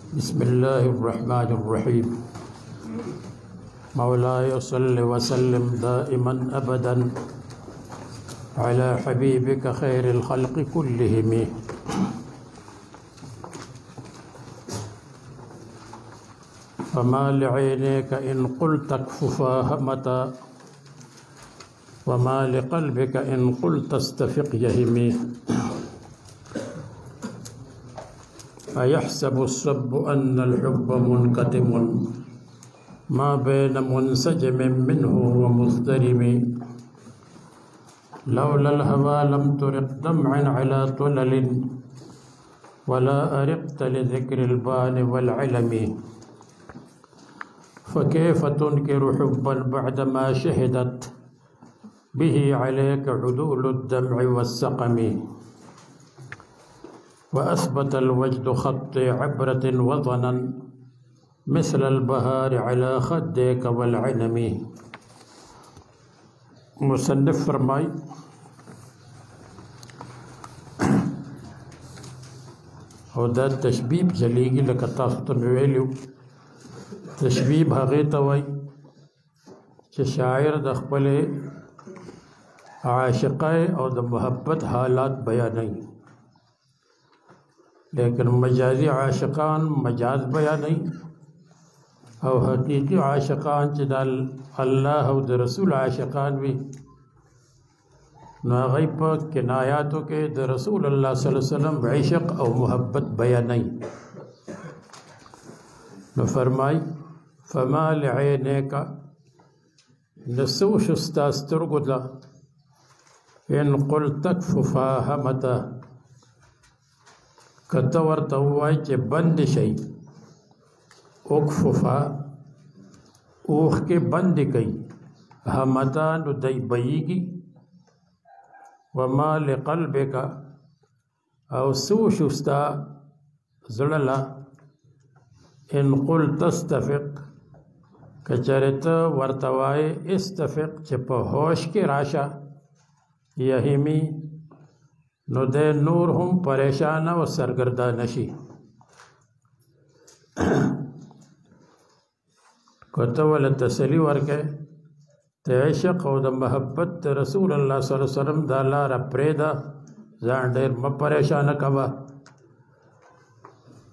بسم الله الرحمن الرحيم مولاي صل وسلم دائما أبدا على حبيبك خير الخلق كلهم فما لعينيك إن قلت اكففاها متى وما لقلبك إن قلت استفق يهمي أيحسب الصب أن الحب منكتم ما بين منسجم منه ومضطرم لولا الهوى لم ترق دمع على طلل ولا أرقت لذكر البان والعلم فكيف تنكر حبا بعدما شهدت به عليك عدول الدمع والسقم وأثبت الوجد خطي عبرة وطنا مثل البهار على خديك والعنم مصنف فرمائی او دا تشبیب جلیگی لکه تاسو ته مې ویلو تشبیب هغې ته وایي چې شاعر د خپلې عاشقۍ او د محبت حالات بیانوي لیکن مجازی عاشقان مجاز بیانوي او حقیقی عاشقان چې د الله او د رسول عاشقان وي نو هغوی په کنایاتو کې د رسول الله صلی الله علیه وسلم عشق او محبت بیانوي نو فرمای فما لعینیک نسو شستا سترګو ته ان قلت تکففاها متى کته ورته ووایي چې بند شي اکففا اوخ کې بند کوي همتا نو دی بیږي وما لقلبک او سو شستا زړه ان قلت استفق کچرته ورته وایي استفق چې په هوش کې راشه یهمی نو د نور هم پریشان او سرګردان نشي کته ول تسلی ورکه ته عشق او د محبت رسول الله صلی الله علیه وسلم د لار پرېدا ځان ډېر م پریشان کوا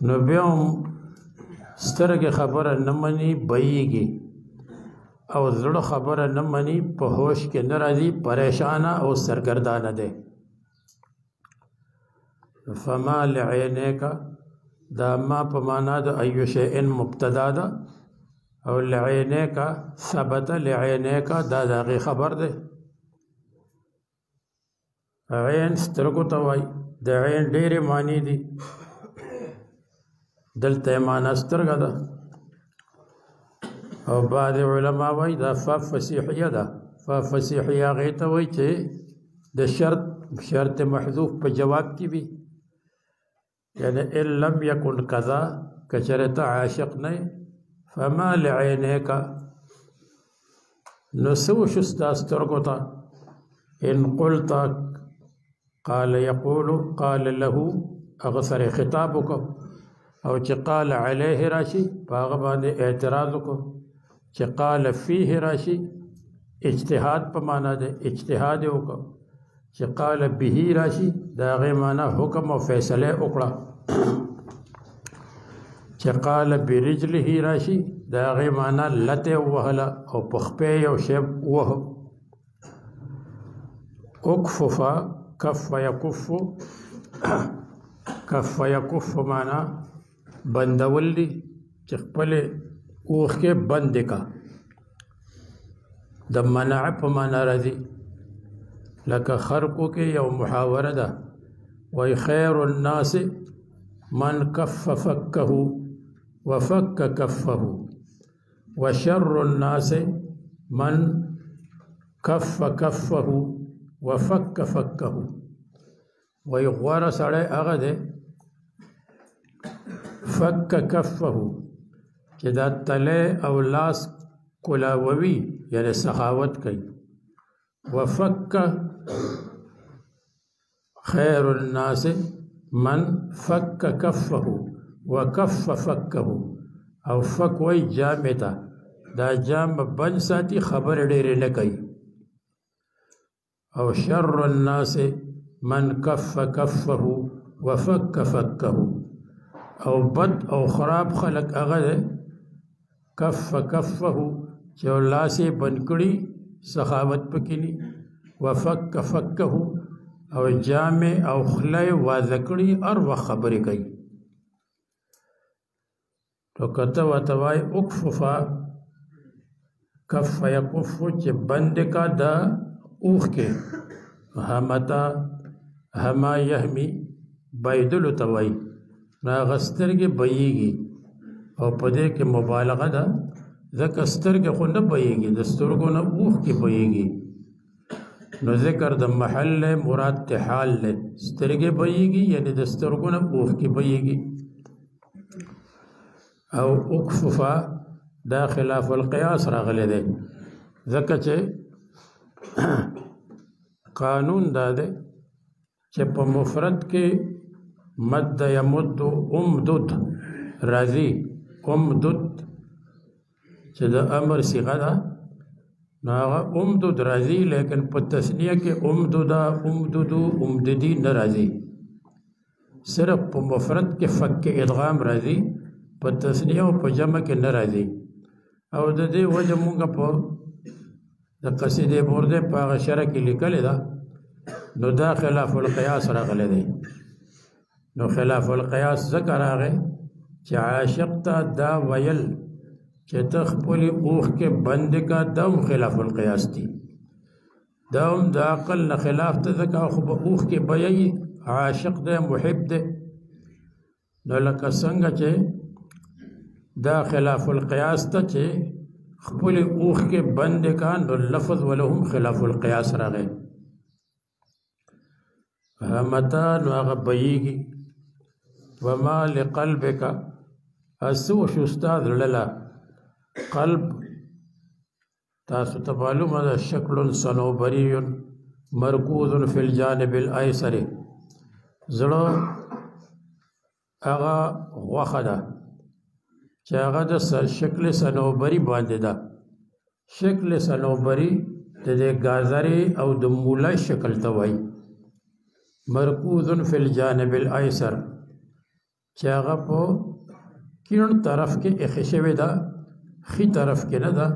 نو بیا سترګې خبره نه مني بېږي او زړه خبره نه مني په هوش کې نه راځي پریشان او سرګردان ده فما لعینیک دا ما په معنا د ایو شیء مبتدا ده او لعینیک ثبت لعینیک دا دغه خبر ده عین سترګو ته وای د عین ډېرې معنی دي دلته معنا سترګه ده او بعض علما وای دا فصیحیه ده فصیحیه هغې ته وای چې د شرط محذوف په جواب کې وي یعنی ان لم یکن کذا کچرته عاشق نه فما لعینیک نسو شستا سترګو ته ان قلت قال یقول قال له اغسر خطاب وکړو او چې قال علیه راشي په هغه باندې اعتراض وکړو چې قال فيه راشي اجتهاد په معنا ده اجتهاد وکړو چې قال به راشي دا غي معنا حکم او فیصله وکړه چې قال برجله راشي دا غي معنا لته وهله او پخپه یو شی وه اکففا کف یکف کف یکف معنا بندول دي چې خپل اوخ کې بند کا د منع په معنا راځي لکه خرقو کې یو محاوره ده وای خیر الناس من کف فکه وفک کفه وشر الناس من کف کفه وفک فکه وای غوره سړی هغه دی فک کفه چې دا تله او لاس کلاوي یعنی سخاوت کوي وفک خیر الناس من فک کفه वकफ़ फ़क्कहु او فک وی جامع تا دا جام بند ساتي خبر ډېرې نه کوي او شر الناس من کف کفه وفک فکه او بد او خراب خلق هغه ده کف کفه چې لاسې بند کړي سخاوت پکې ني وفک فکه او جامع او خلای واضح کړي هر وخت خبرې کوي تو کته وتوای اکففا کف یکف چې بند کا دا اوخ کې همتا هما یهمی بایدلو توای نا غسترګې بېږي او په دې کې مبالغه ده ځکه سترګې خو نه بېږي د سترګو نه اوخ کې بېږي نو ذکر د محل مراد ته حال له سترګې بېږي یعنی د سترګو نه اوخ کې بېږي او اکففا دا خلاف القیاس راغلی دی ځکه چې قانون دا دی چې په مفرد کې مد یمد امدد راځي امدد چې د امر صيغه ده نو هغه امدد راځي لیکن په تثنیه کې امددا امددو امددي نه راځي صرف په مفرد کې فک ادغام راځي په تثنیه او په جمع کې نه راځي او د دې وجه مونږ په د قصیدې برده په هغه شرح کې لیکل ده نو دا خلاف القیاس راغلی دی نو خلاف القیاس ذکر راغی چې عاشق ته دا ویل چې ته خپلې اوښ کې بند کا دا هم خلاف القیاس دي دا هم د عقل نه خلاف ته ځکه خو به اوښ کې بیایي عاشق دی محب دی نو لکه څنګه چې دا خلاف القیاس ته چې خپل اوخ کې بند کان نو لفظ ولهم خلاف القیاس راغی همتا نو هغه بیږي وما لقلبک اسو شو استاد للا قلب تاسو ته معلومه ده شکل صنوبری مرکوز فی الجانب الایسر زړه هغه غوښه ده چې هغه د شکل صنوبري باندې ده شکل صنوبري د گازرې او د مولا شکل ته وایي مرکوز فی الجانب الایسر چې هغه په کیڼ طرف کې ایښې شوې ده ښي طرف کې نه ده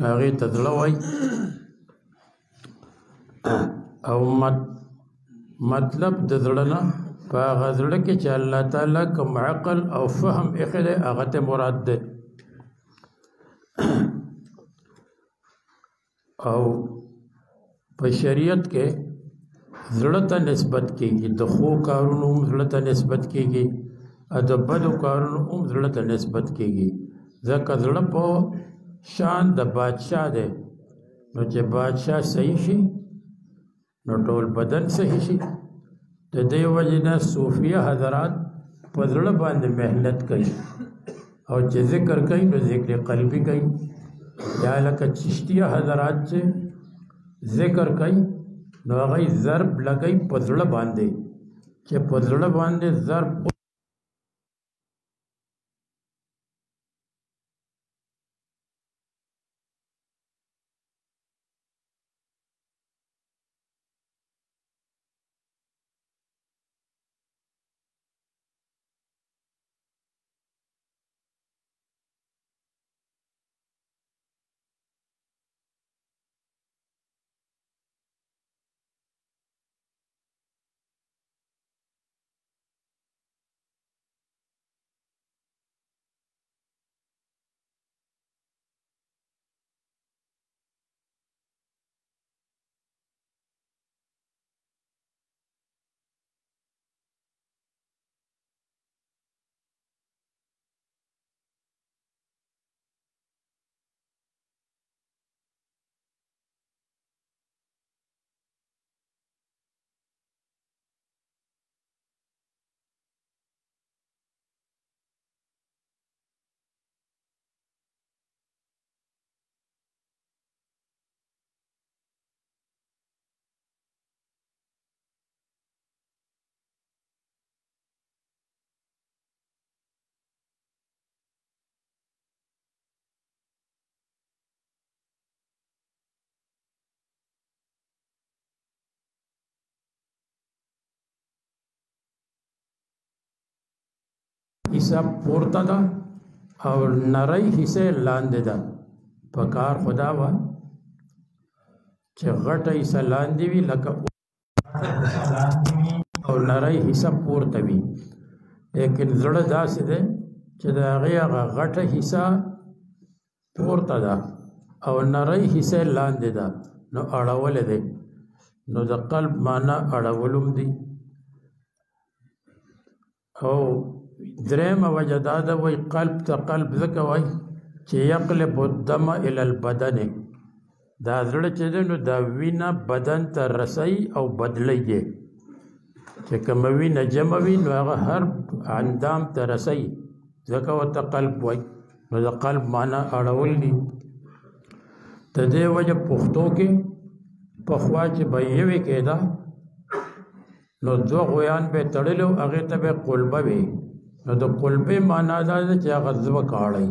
هغې ته زړه وایي او مطلب د زړه نه په هغه زړه کې چې الله تعالی کوم عقل او فهم ایښی دی هغه ته مراد دی او په شریعت کې زړه ته نسبت کېږي د ښو کارونو هم زړه ته نسبت کېږي او د بدو کارونو هم زړه ته نسبت کېږي ځکه زړه په شان د بادشاه دی نو چې بادشاه صحیح شي نو ټول بدن صحیح شي د دې وجې نه صوفیه حضرات په زړه باندې محنت کوي او چې ذکر کوي نو ذکر قلبي کوي یا لکه چشتیه حضرات چې ذکر کوي نو هغه ضرب لګوي په زړه باندې چې په زړه باندې ضرب حصہ پورته ده او نری حصہ لاندې ده. پکار خدا وا چې غټه حصہ لاندې وي لکه او نری حصہ پورته وي، لیکن زړه داسې ده چې د هغې هغه غټه حصہ پورته ده او نری حصہ لاندې ده، نو اړول دی. نو د قلب معنا اړولم دی. او درېمه وجه دا ده وایي قلب ته قلب ځکه وایي چې یقلب الدم الی البدن، دا زړه چې دی نو دا وینه بدن ته رسوي او بدلیږي. چې کومه وینه جمع وي نو هغه هر اندام ته رسوي، ځکه ورته قلب وایي. نو د قلب معنا اړول دي. د دې وجه پښتو کې پخوا چې به یوې کېده نو دوه غویان به تړلي او هغې ته به قلبه وي. نو د قلبې معنا دا ده چې هغه دوه کاڼی،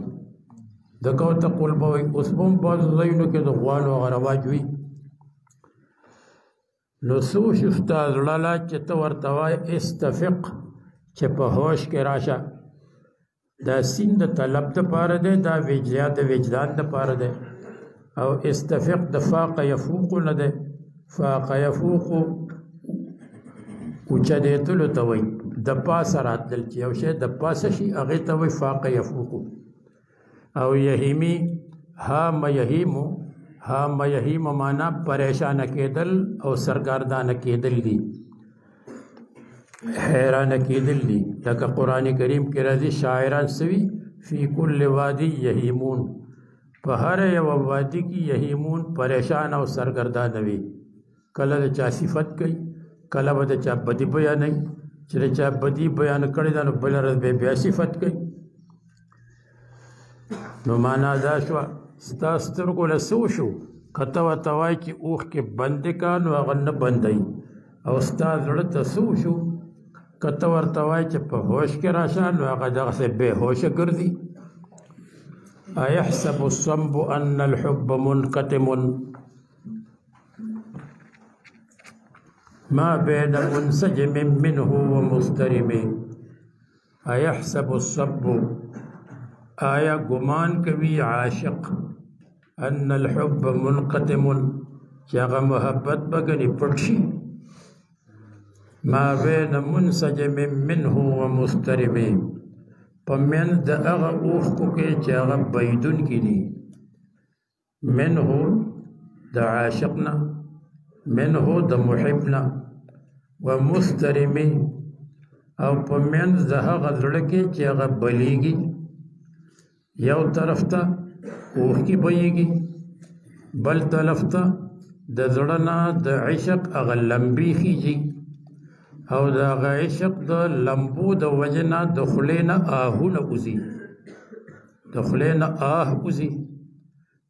ځکه ورته قلبه وایي. اوس به هم بعضو ځایونو کې د غوانو هغه رواج وي. نو څه وشي ستا زړه له چې ته ورته وایې استفق، چې په هوش کې راشه. دا سین د طلب دپاره دی، دا د وجدان دپاره دی. او استفق د فاق یفوق نه دی. فاق یفوق اوچدېدلو ته وایي، د پاسه راتلل چې یو شی د پاسه شي هغې ته وایي فاق یفوق. او یهیمي هام یهیمو، هام یهیم معنا پریشانه کېدل او سرګردانه کېدل دي، حیرانه کېدل دي. لکه قرآن کریم کې راځي شاعران سوي فی کل وادی یهیمون، په هر یوه وادي کې یهیمون پریشان او سرګردانه وي. کله د چا صفت کوي، کله به د چا بدي بیانوي، چې د چا بدي بیان کړې ده نو بله ورځ به بیا صفت کوي. نو معنا دا شوه ستا سترګو له څه وشو، که ته ورته وایې چې اوښکې بندې که نو هغه نه بندوي. او ستا زړه ته څه وشو، که ته ورته وایې چې په هوش کې راشه نو هغه دغسې بې هوشه ګرځي. ایحسب الصنب ان الحب منکتم ما بین منسجم منه ومسترم. ایحسب الصنب، آیا گمان کوي عاشق ان الحب منقطم، چې هغه محبت به ګنې پټ شي. ما بین منسجم منه ومسترم، په منځ د هغه اوښکو کې چې هغه بهیدونکي دي. منه د عاشق نه، منه د محب نه، ومسترم او په منځ د هغه زړه کې چې هغه بلیږي. یو طرف ته اوښکې بهیږي، بل طرف ته د زړه نه د عشق هغه لمبې خیږي. او د هغه عشق د لمبو د وجې نه د خولې نه آهونه وځي، د خولې نه آه وځي.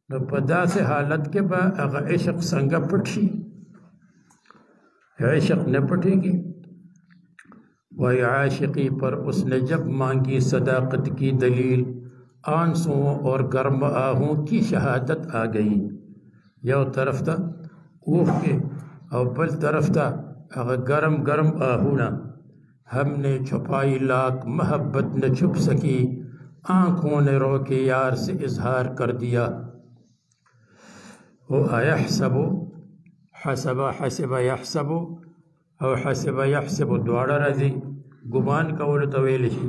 نو په داسې حالت کې به هغه عشق څنګه پټ شي؟ عشق نه پټېږي. وای عاشقی پر اس نے جب مانگی صداقت کی دلیل، آنسوں اور گرم آہوں کی شہادت آ گئی. یو طرف ته اوښکې او بل طرف ته هغه گرم گرم آہونه. ہم نے چھپائی لاکھ محبت نہ چھپ سکی، آنکھوں نے رو کے یار سے اظہار کر دیا. او ایحسب، حسب حسب یحسب او حسب یحسب دواړه راځي. ګمان کولو ته ویل شي.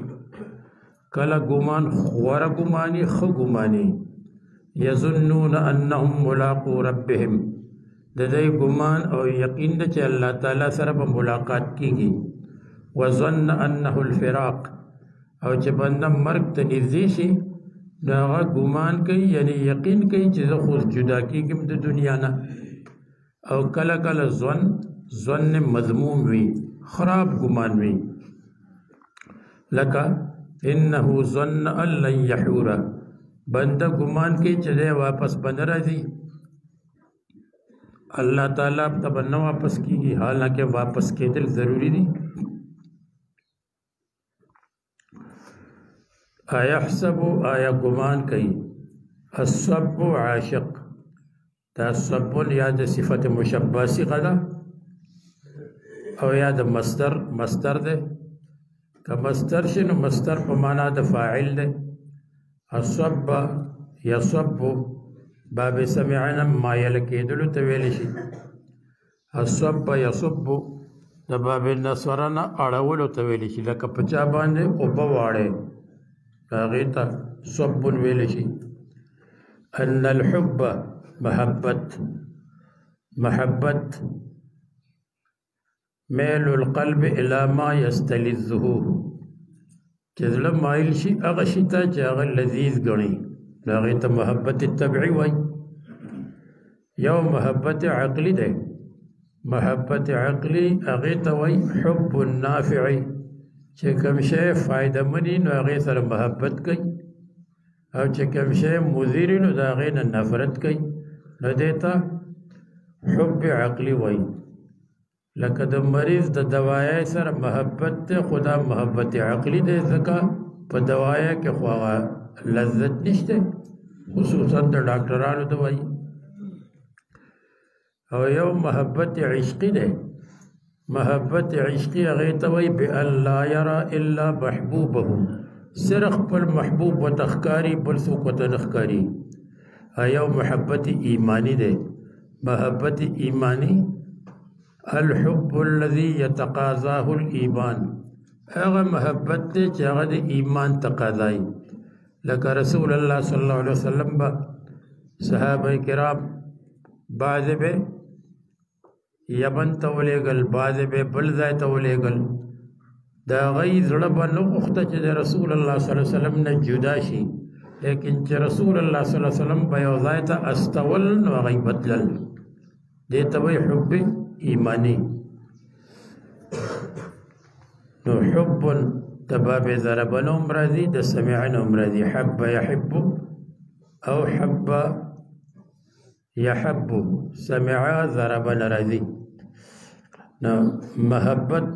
کله ګمان غوره ګماني، ښه ګماني. یظنون انهم ملاقو ربهم، د دې ګمان او یقین ده چې الله تعالی سره به ملاقات کیږي. وظن انه الفراق، او چې بنده مرګ ته نږدې شي نو هغه ګمان کوي، یعنی یقین کوي چې زه خو جدا کېږم د دنیا نه. او کله کله ظن مذموم وي، خراب ګمان وي. لکه انه ظن ان لن یحور، بنده ګمان کوي چې دی واپس به نه راځي، الله تعالی ته به نه واپس کیږي، حالانکه واپس کېدل ضروری دي. ایحسب، آیا ګمان کوي. الصب عاشق، دا صب یا د صفت مشبہ صیغه ده او یا د مصدر ده. که مصدر شي نو مصدر په معنا د فاعل دی. الصب یصب باب سمعنا مایل کېدلو ته ویل شي. الصب یصب د باب نصرنا اړولو ته ویل شي، لکه په چا باندې اوبه واړې هغې ته صب ویل شي. ان الحب محبت میل القلب الى ما یستلذه چې زړه مایل شي هغه شي ته چې هغه لذیذ ګڼي نو هغې ته محبت طبعي وایي. یو محبت عقلي دی، محبت عقلي هغې ته وایي حب النافعي چې کوم شی فایده مني نو هغې سره محبت کوي، او چې کوم شی مضر نو د هغې نه نفرت کوي نو دې ته حب عقلي وایي. لکه د مریض د دوایۍ سره محبت دی خو دا محبت عقلي دی ځکه په دوایۍ کې خو هغه لذت نشته، خصوصا د ډاکټرانو ته وایي. او یو محبت عشقي دی، محبت عشقي هغې ته وایي بأن لا یرى الا محبوبه، صرف خپل محبوب ورته ښکاري بل څوک ورته نه ښکاري. یو محبت ایمانی دی، محبت ایمانی الحب الذي يتقاضاه الإيمان، هغه محبت دی چې هغه د ایمان تقاضای. لکه رسول الله صلی الله علیه وسلم به صحابه کرام بعضې به یمن ته ولېږل، بعضې به بل ځای ته ولېږل، د هغوی زړه به نه غوښته چې د رسول الله صلی الله علیه وسلم نه جدا شي، لیکن چې رسول الله صلی الله علیه وسلم به یو ځای ته استول نو هغوی بدلل، دې ته وایي حب ایمانی. نو حب د باب ضربن هم راځي، د سمعن هم راځي، حب یحب او حب یحب، سمع ضربن راځي. نو محبت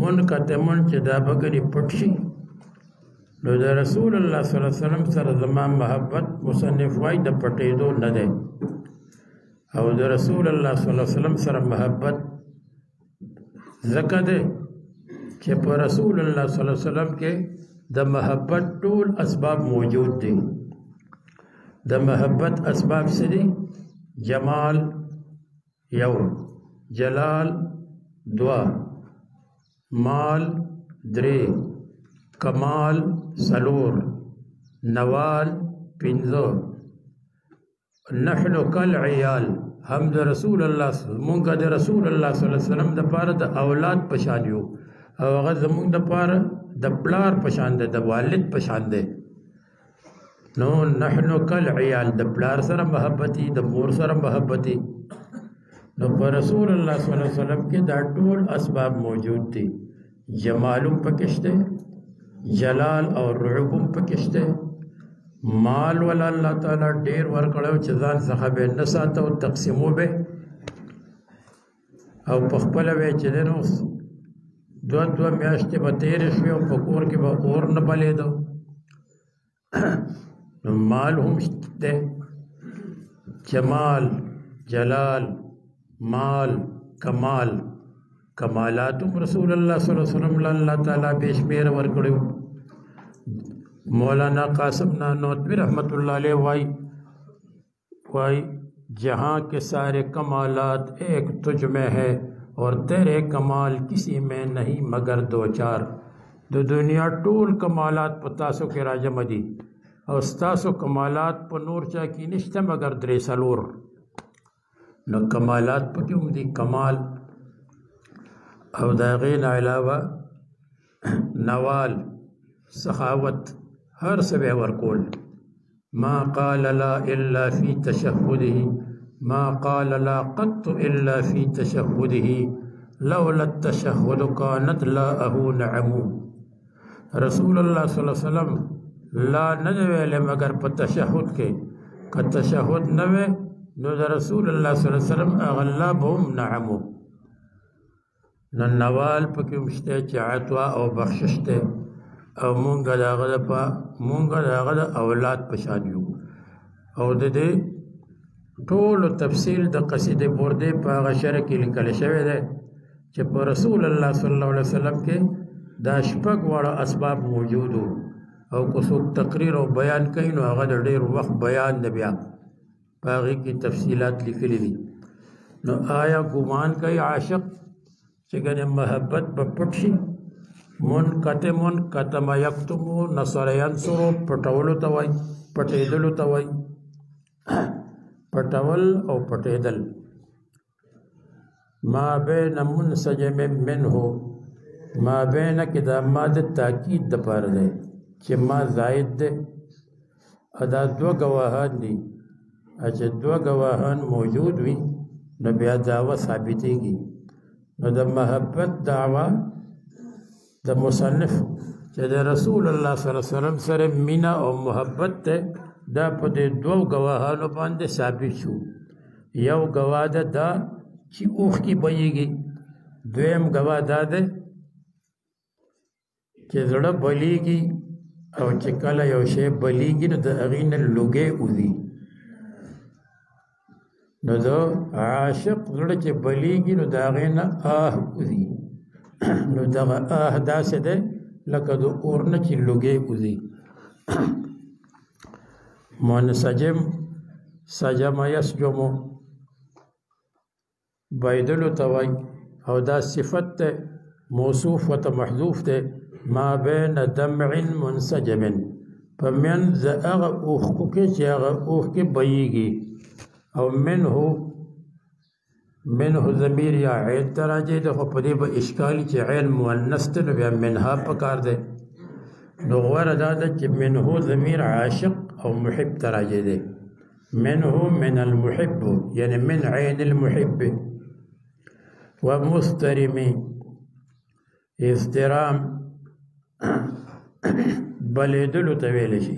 منقطعن چې دا بګري پټ شي نو د رسول الله صلی الله علیه وسلم سره زما محبت مصنف وایي د پټېدو نه دی، او د رسول الله صلی الله علیه وسلم سره محبت ځکه دی چې په رسول الله صلی الله علیه وسلم کې د محبت ټول اسباب موجود دي. د محبت اسباب څه دي؟ جمال یو، جلال دوا، مال درې، کمال څلور، نوال پنځه. نحن کالعیال، هم د رسول الله مونږ د رسول الله صلی الله علیه وسلم د پاره د اولاد په شان یو، او هغه زمونږ د پاره د پلار په شان دی، د والد په شان دی. نو نحن کالعیال، د پلار سره محبتي، د مور سره محبتي. نو په رسول الله صلی الله علیه وسلم کې دا ټول اسباب موجود دي، جمالم پکې شته، جلال او رعبم پکې شته، مال ولا الله تعالی ډیر ورکړو چې ځان څخه به نه ساته او تقسیمو به، او په خپله به چې دی نو دوه میاشتې به تېرې شوې او په کور کې به اور نه بلېده. نو مال هم دی، جمال، جلال، مال، کمال، کمالات هم رسول الله صلی الله علیه وسلم الله تعالی بے شمېره ورکړو. مولانا قاسم نانوتوی رحمت اللہ علیہ وائی جہاں کے سارے کمالات ایک تجھ میں ہے اور تیرے کمال کسی میں نہیں مگر دو چار. دو دنیا ټول کمالات په تاسو کې راجمع دي او ستاسو کمالات په نور چا کې نشته مگر درې څلور. نو کمالات پکې هم دي، کمال او د هغې نه علاوه نوال، سخاوت، هر څه به ورکول. ما قال لا الا فی تشهده، ما قال لا قط الا فی تشهده، لولا التشهد كانت لاءه نعم. رسول الله صلی الله علیه وسلم لا نه ویلې مگر په تشهد کې، که تشهد نه وی نو د رسول الله صلی الله علیه وسلم هغه الله به هم نعم. نو نوال پکې هم شته چې عطوا او بخشش دی، او مونږ د هغه د اولاد په شان یو. او د دې ټولو تفصیل د قصیدې بردې په هغه شرح کې لیکل شوی دی چې په رسول الله صلی الله علیه وسلم کې دا شپږ واړه اسباب موجود او که څوک تقریر او بیان کوي نو هغه د ډېر وخت بیان دی بیا په هغې کې تفصیلات لیکلي دي نو آیا ګمان کوي عاشق چې ګنې محبت به پټ شي منکتمون کتم یکتمو نصر ینصرو پټولو ته وایي پټېدلو ته وایي پټول او پټېدل ما بین منسجم منه ما بین کې دا ما د تاکید دپاره دی چې ما زائد دی دا دوه ګواهان دي چې دوه ګواهان موجود وي نو بیا دعوه ثابتېږي نو د محبت دعوه د مصنف چې د رسول الله صلی الله علیه وسلم سره مینه او محبت ته دا په دې دوه ګواهانو باندې ثابت شو یو ګواه ده دا چې اوښکې بهیږي دویم ګواه دا ده چې زړه بلیږي او چې کله یو شی بلیږي نو د هغې نه لوګی وځي نو د عاشق زړه چې بلیږي نو د هغې نه آه وځي نو دغه آه داسې دی لکه د اور نه چې لوګی وځي منسجم سجم یسجمو بایدلو ته وایي او دا صفت دی موصوف ورته محذوف دی ما بین دمع منسجم په منځ د هغه اوښکو کې چې هغه اوښکې بهیږي او منه ضمیر یا عین ته راجع دی خو په دې به اشکالي چې عین مؤنث دی نو بیا منها پکار دی نو غوره دا ده چې منه ضمیر عاشق او محب ته راجع دی منه من المحب یعنی من عین المحب ومسترمی اضطرام بلیدلو ته ویلی شي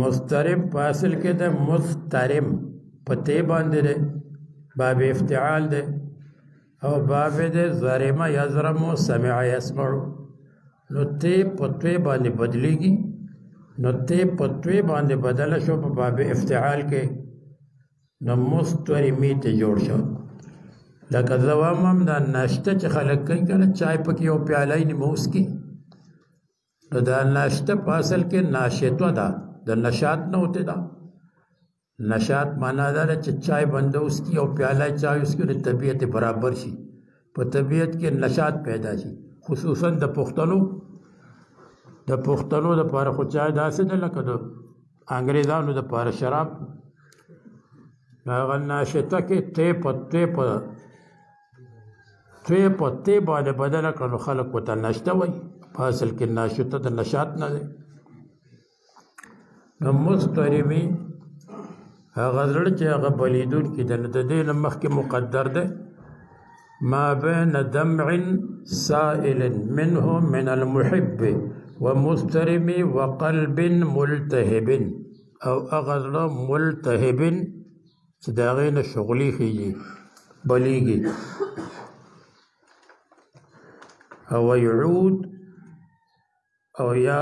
مسترم په اصل کې ده مسترم په تی باندې ده باب افتعال ده او باب ده ضرمه یضرمو سمع یسمعو نو تی په توی باندې بدلیږي نو تی په توی باندې بدله شو په باب افتعال کې نو مسترمی ته جوړ شو لکه زوام هم دا ناشته چې خلک کوي کنه چای پکې یو پیاله یې نیمه وڅکي نو دا ناشته په اصل کې ناشتوه ده د نشاط نه ہوتے دا نشاط معنا دا چې چای بنده وڅکي او پیاله چای وڅکي نو طبیعت برابر شي په طبیعت کې نشاط پیدا شي خصوصا د پښتنو دپاره خو چای داسې ده لکه د انګریزانو دپاره شراب هغه ناشته کې تی په تی باندې بدله کړه نو خلک ورته نشته وایي په اصل کې ناشته د نشاط نه دی نو مسترمی هغه زړه چې هغه بلیدونکي ده نو د دې نه مخکې مقدر ده ما بین دمع سائل منه من المحب ومسترم وقلب ملتهب او هغه زړه ملتهب چې د هغې نه شغلي خیږي بلیږي او یعود او یا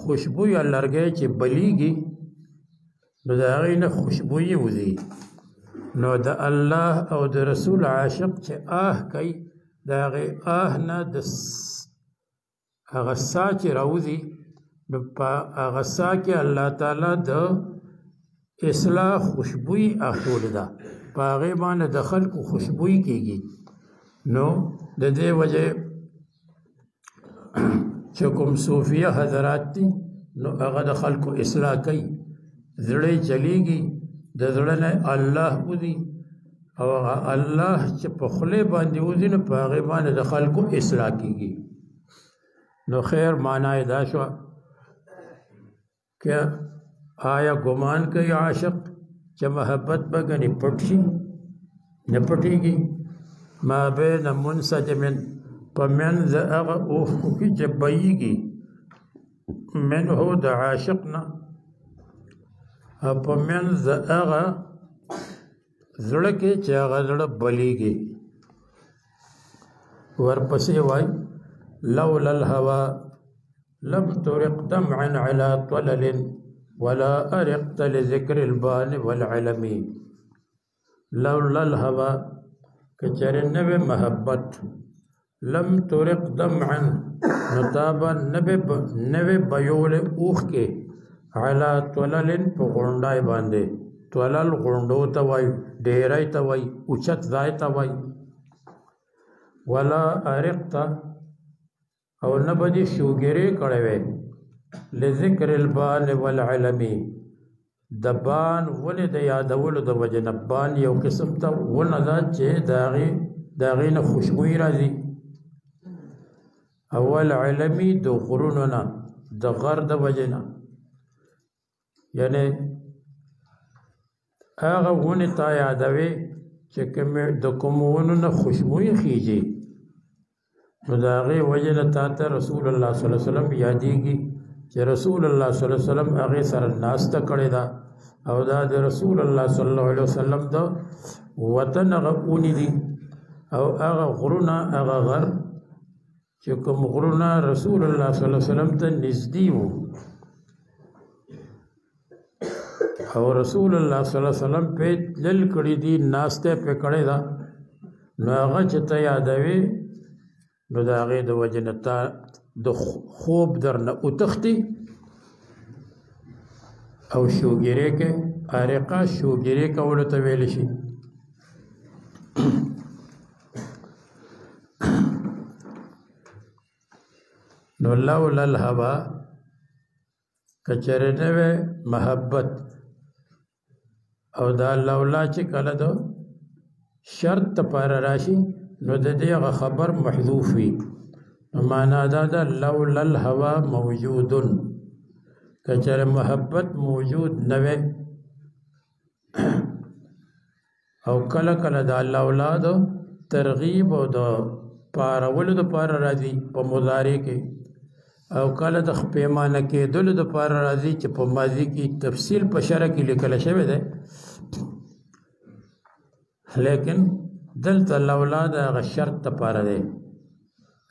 خوشبو یا لرګی چې بلیږي نو د هغې نه خوشبویي وځي نو د الله او د رسول عاشق چې آه کوي د هغې آه نه د هغه سا چې راوځي نو په هغه سا کې الله تعالی د اصلاح خوشبویي اخولی ده په هغې باندې د خلکو خوشبویي کېږي نو د دې وجې چې کوم صوفیه حضرات دي نو هغه د خلکو اصلاح کوي زړه یې چلیږي د زړه نه الله وځي او هغه الله چې په خولې باندې وځي نو په هغې باندې د خلکو اصلاح کېږي نو خیر معنا یې دا شوه که آیا ګمان کوي عاشق چې محبت به ګنې پټ شي نه پټېږي ما بین منسجمن په منځ هغه اوښکو کې چې بهیږي منه د عاشق نه او په منځ هغه زړه کې چې هغه زړه بلیږي ورپسې وایي لولا الهوى لم ترق دمعا على طلل ولا أرقت لذكر البان والعلم لولا الهوى کچر نوی محبت لم ترق دمعا نتابا نبی بیول اوخ کے علا طولل پا غرندائی باندے طولل غرندو توائی ڈیرائی توائی اچت ذای توائی ولا ارقتا او نبدی شوگری کڑوے لذکر البان والعلمی دبان ونی دا یادولو دا وجن بان یو قسم تا وندا چه داغین خوشبوئی رازی اول علمی دو غروننا دا غر دا وجنا یعنی آغا ونی تا یادوی چه دا کموننا خوشبوئی خیجی نو داغی وجنا تا تا رسول اللہ صلی اللہ علیہ وسلم یادی کی چه رسول اللہ صلی اللہ علیہ وسلم اغی سر الناس تا کڑی دا او دا د رسول الله صلی الله علیه وسلم دا وطن اغا اونی دی او اغا غرونا اغا غر چې کوم غرونا رسول الله صلی الله علیه وسلم ته نزدې وو او رسول الله صلی الله علیه وسلم په لل کړي دي ناشته په کړي دا نو هغه چې ته یادوي نو دا هغه د وجنتا د خوب درنه او تختی او شوګری کې ارقا شوګری کول ته ویل شي نو لولا الهوا کچرنه محبت او دا لولا چې کله دو شرط پر راشي نو د دې خبر محذوف وي معنا دا لولا الهوا موجود کچر محبت موجود نوے او کله کله دا الله اولاد ترغیب او د پارولو د پار راځي په مضارع کې او کله د پیمانه کې دل د پار راځي چې په ماضی کې تفصیل په شرع کې لیکل شوی دی لیکن دلته الله اولاد غ شرط ته پار دی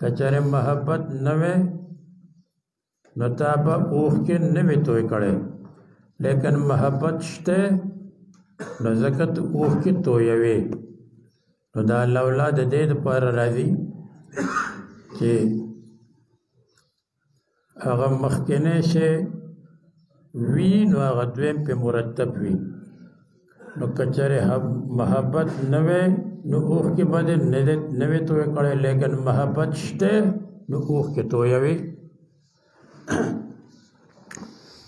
کچره محبت نوے نتابا اوخ کے نوی توی کڑے لیکن محبت شتے نزکت اوخ کے تویوی نو دا اللہ اولاد دید پر راضی کہ اغا مخکنے شے وی نو اغا دویم پہ مرتب وی نو کچرے محبت نوی نو اوخ کے بعد نوی توی کڑے لیکن محبت شتے نو اوخ کے تویوی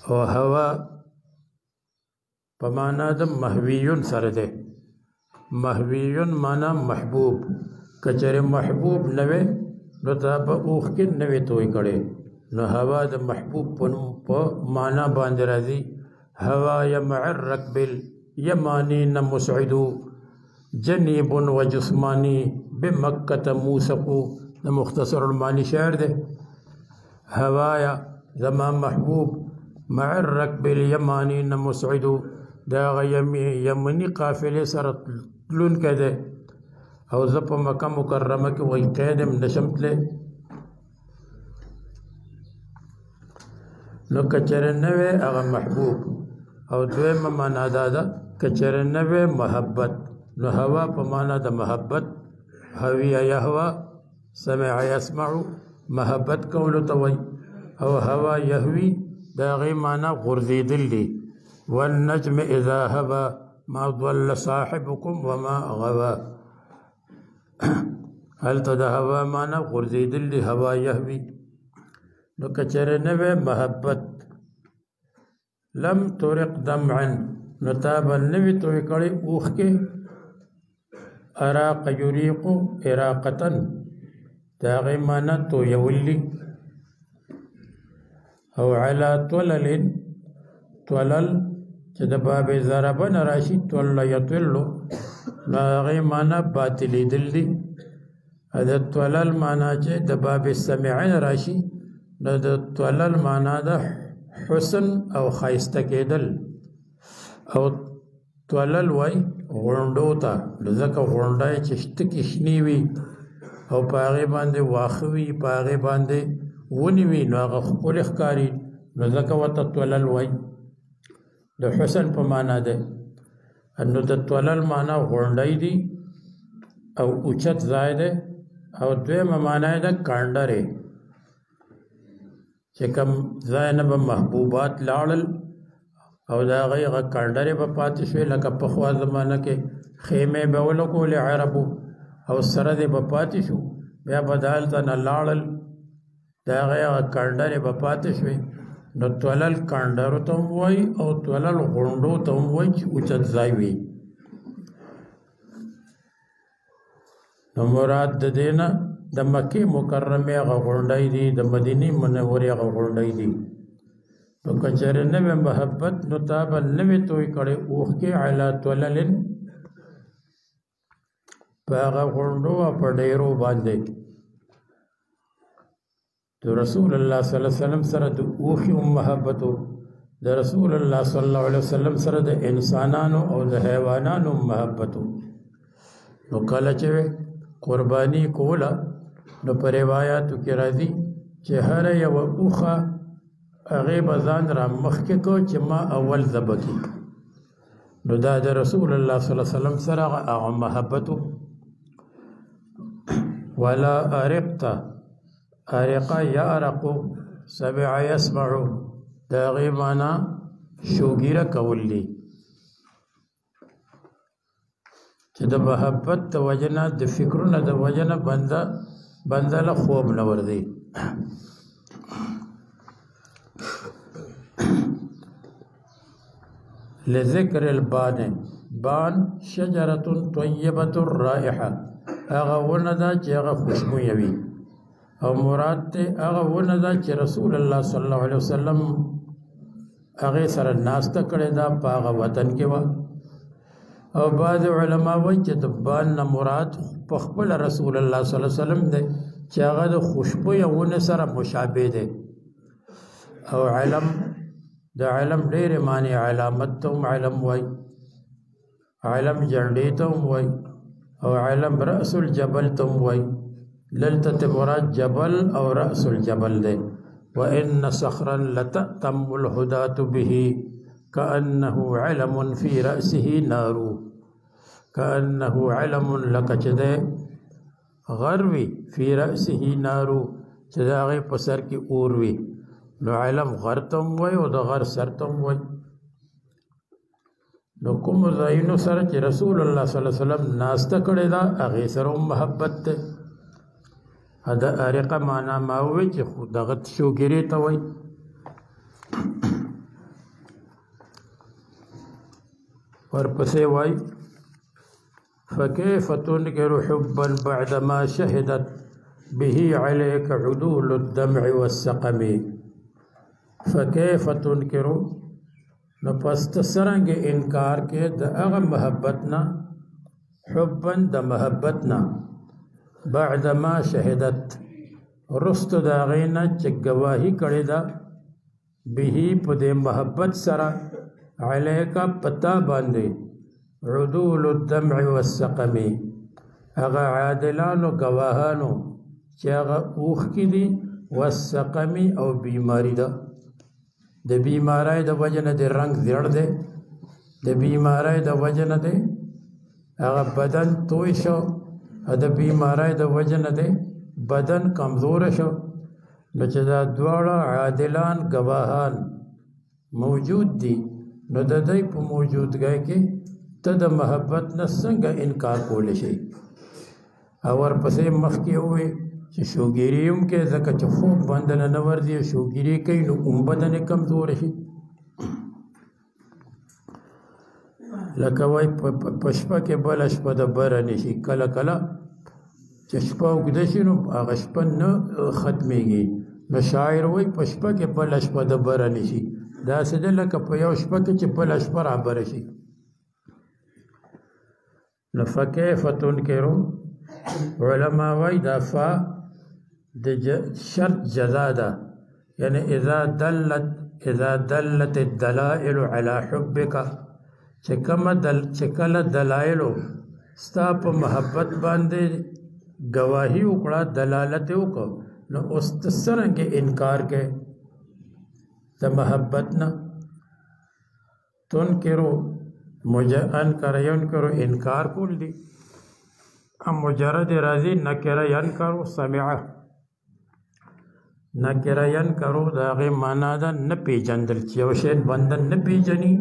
او هوا پمانا د محویون سره ده محویون مانا محبوب کچره محبوب نوے نو تا په اوخ کې نوې توي کړي نو هوا د محبوب په معنا باندې راځي هوا يمع الركب اليماني مسعد جنيب وجسماني بمكة موسق د مختصر المانی شعر ده هوایا زما محبوب مع الركب اليماني مسعد دا یمنی قافله سره تلون کده او زپ مکه مکرمه کې وای قیدم نشمتله نو کچره نوې هغه محبوب او دویمه معنا دا کچره نوې محبت نو هوا په معنا د محبت هوی یهوا سمع يسمع محبت کولو توي او هوا يهوي دا غي معنا غرزیدل دي والنجم اذا هوى ما ضل صاحبكم وما غوى هل تدا هوا معنا غرزیدل دي هوا يهوي نو کچره نوې محبت لم ترق دمعا نتاب النوی توی کړي اوخ کې اراق یریق اراقتن دا غي معنا تو یولي او علا طلل طلل چې د باب ضربن راشي طل یطلو دا غي معنا باطلی دل دي دا طلل معنا چې د باب السمعين راشي د طلل معنا د حسن او خایسته کېدل او طلل وای غونډو ته ځکه غونډای چې شتکی شنی وي او پاغه باندې واخوي پاغه باندې ونی وي نو هغه خپل ښکاری نو ځکه وته طلل وای د حسن په معنا ده انو د طلل معنا غونډای دي او اوچت ځای ده او دویمه معنا یې ده کانډرې چې کوم ځای نه به محبوبات لاړل او د هغې هغه کانډرې به پاتې شوې لکه پخوا زمانه کې خیمې به ولګولې عربو او سره دې به پاتې شو بیا به د هلته نه لاړل د هغې هغه کانډرې به پاتې شوې نو تولل کانډرو ته هم وایي او تولل غونډو ته هم وایي چې اوچت ځای وي نو مراد د دې نه د مکې مکرمې هغه غونډۍ دي د مدینې منورې هغه غونډۍ دي نو که چېرې نوې محبت نو تا به نوې توی کړې اوښکې علی تولل په هغه غونډو او په ډیرو باندې د رسول الله صلی الله علیه وسلم سره د اوښې محبتو د رسول الله صلی الله علیه وسلم سره د انسانانو او د حیوانانو محبتو نو کله چې قربانی کوله نو په روایاتو کې راځي چې هر یوه اوښه هغې به ځان را مخکې کو چې ما اول ذبح کړي نو دا د رسول الله صلی الله علیه وسلم سره هغه محبتو ولا ارقت ارق یارق سبع یسمع د هغې معنا شوګیره کول دي چې د محبت د وجه نه د فکرونه د وجه نه بنده له خوب نه ورځي لذکر البان بان شجرة طیبة الرائحة هغه ونه ده چې هغه خوشبویه وي او مراد ته هغه ونه ده چې رسول الله صلی الله علیه وسلم هغې سره ناسته کړې ده په هغه وطن کې وه او بعض علما وایي چې د بان نه مراد په خپل رسول الله صلی الله علیه وسلم دی چې هغه د خوشبویه ونې سره مشابه دی او علم د علم ډېرې معنی علامت ته هم علم وایي علم جنډې ته هم وایي او علم رأس الجبل ته هم وایي دلته مراد جبل او رأس الجبل دی وإن صخرا لتأتم الهداة به كأنه علم في رأسه نار كأنه علم لك چده غروي في رأسه نار چده هغه په سر کې اور وي نو علم غرتم وای او د غر سرتم وای نو کوم ځایونو سره چې رسول الله صلی الله علیه وسلم ناسته کړې ده هغې سره محبت ده دا ارقه معنا ما وایي چې دغه شوګیرې ته وایي ورپسې وایي فكيف تنكر حبا بعدما شهدت به عليك عدول الدمع والسقم فكيف تنكر نو پس څرنګه انکار کې د هغه محبتنا حبا د محبتنا بعدما شهدت رست دا غینا چې گواهی کړی دا به په دې محبت سره علیکا پتا باندې عدول الدمع والسقم هغه عادلانو گواهانو چې هغه اوښ کې دي والسقم او بیماری ده د بیماری د وجه نه د رنگ زیړ دی د بیماری د وجه نه دی هغه بدن توی شو د بیماری د وجه نه دی بدن کمزور شو نو چې دا دواړه عادلان گواهان موجود دي نو د دوی په موجودګۍ کې ته د محبت نه څنګه انکار کولی شي او ورپسې مخکې ووایي چې شوګیري هم کې ځکه چې خوب بندنه نه ورځي شوګیري کوي نو هم بدن یې کمزور شي لکه وایي په شپه کې بله شپه د بره نشي کله کله چې شپه اوږده شي نو هغه شپه نه ختمېږي نو شاعر وایي په شپه کې بله شپه د بره نشي داسې ده لکه په یو شپه کې چې بله شپه رابره شي نو فکیف تنکرو علما وایي دا فا د شرط جزا ده یعنی اذا دلت الدلائل على حبك چې کله دلایلو ستا په محبت باندې گواهی وکړه دلالت وکړه نو اوس ته څرنګه انکار کوې د محبت نه تنکرو انکار کول دي مجرد راضی نکره ینکرو سمعه نکره ینکرو دا غی مانا دا نپیجندل چی یو شین بندن نپیجنی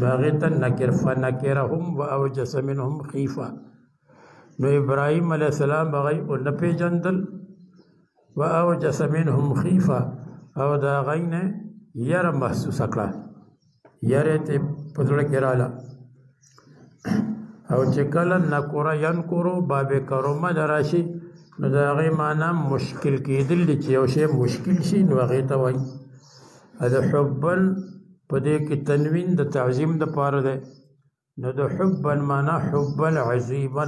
باغی تا نکر فنکرهم و اوجس منهم خیفا نو ابراہیم علیہ السلام بغی او نپیجندل و اوجس منهم خیفا او دا غی نے یر محسوس اکلا یره تی پدر کرالا او چې کله نکره ینکرو باب کرومه دراشي نو د هغې معنا مشکل کېدل دي چې یو شی مشکل شي نو هغې ته وایي د حبن په دې کې تنوین د تعظیم دپاره دی نو د حبن معنا حبن عظیما